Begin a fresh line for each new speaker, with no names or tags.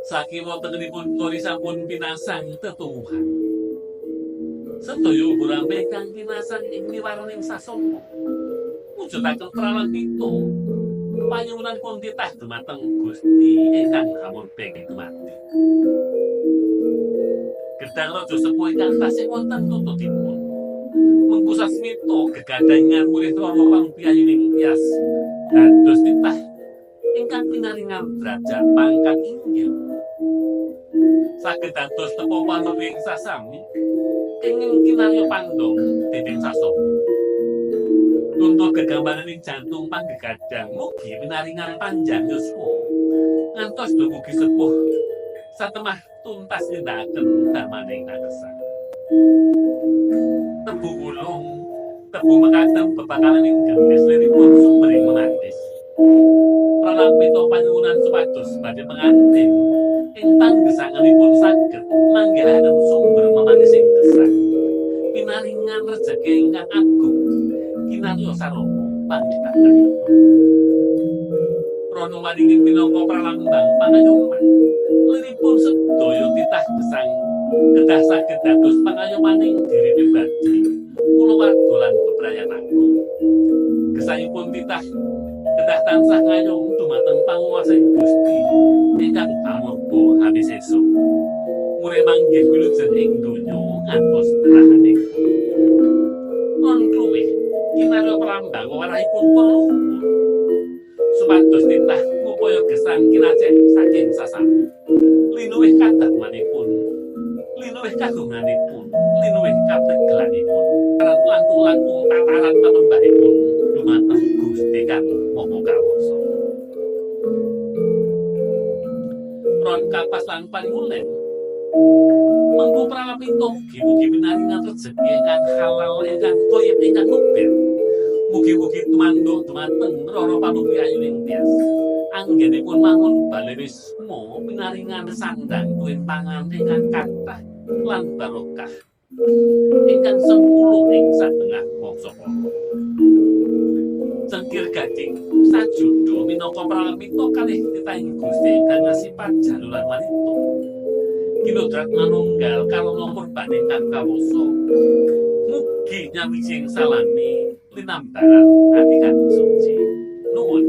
Saking wontenipun kori sampun pinasang tetuwuhan. Sedaya urampe kang pinasang ing niwarning sasana. Mujudaken pralanita panyuwunan pun titah dumateng Gusti ingkang hamurping dumadi. Gedang raja sepuh ingkang tasih wonten tututipun. Mengku sasmita gegadahingan mulih rama pangpiyayuning tias dados titah ingkang pinaringan derajat pangkat inggil. Saged dados tepa panuwing sasami kenging kinarya pandong dening sasana. Tuntur gegambaran ing jantung panggegadang mugi pinaringan panjang yuswa ngantos dumugi sepuh satemah tuntas nindakaken damaning nagesan. Tebu wulung, tebu mekaten bebakalan ing gendhis liripun sumbering memantis. Pralampita panyuwunan supados badhe pengantin ing panggesanganipun saged manggihaken sumber memantis ing gesang. Pinaringan rejeki ingkang agung kinarya sarana panjitakanipun. Rono maringing minangka pralambang pangayoman liripun sedaya titah gesang kedah saged dados pangayomaning diri pribadi kulawarga lan bebrayan agung. Gesangipun titah kedah tansah ngayom dumateng panguwasaning Gusti ingkang amurpa habis esuk. Murih manggih wilujeng ing donya ngantos terahanipun. Non kluwih kinarya pralambang wewarahipun perlu supados titah ngupaya gesang kinacek saking sasami. Linuwih kadhamanipun, linuwih kagunganipun, linuwih kategelanipun, langkung-langkung tataran panembahipun dumateng Gusti kang Maha Kawasa. Ron kapas lan panyulen mengko pralamita mugi-mugi pinaringan rejeki ingkang halal ingkang toyib ingkang kupir. Mugi-mugi tumanduk dumateng rara panupiyayuning tias. Anggenipun mangun balerisma pinaringan sandang tuwin pangan ingkang kathah lan barokah ingkang sempuluh ing satengah mangsa kala. Cengkir gading sajudo minangka pralamita kalih titahing Gusti ingkang ngasipat jaluran wanita. Kinodrat manunggal kalana kurban ingkang kawasa. Mugi nyawijing salami linambaran ati kang suci. Nuwun.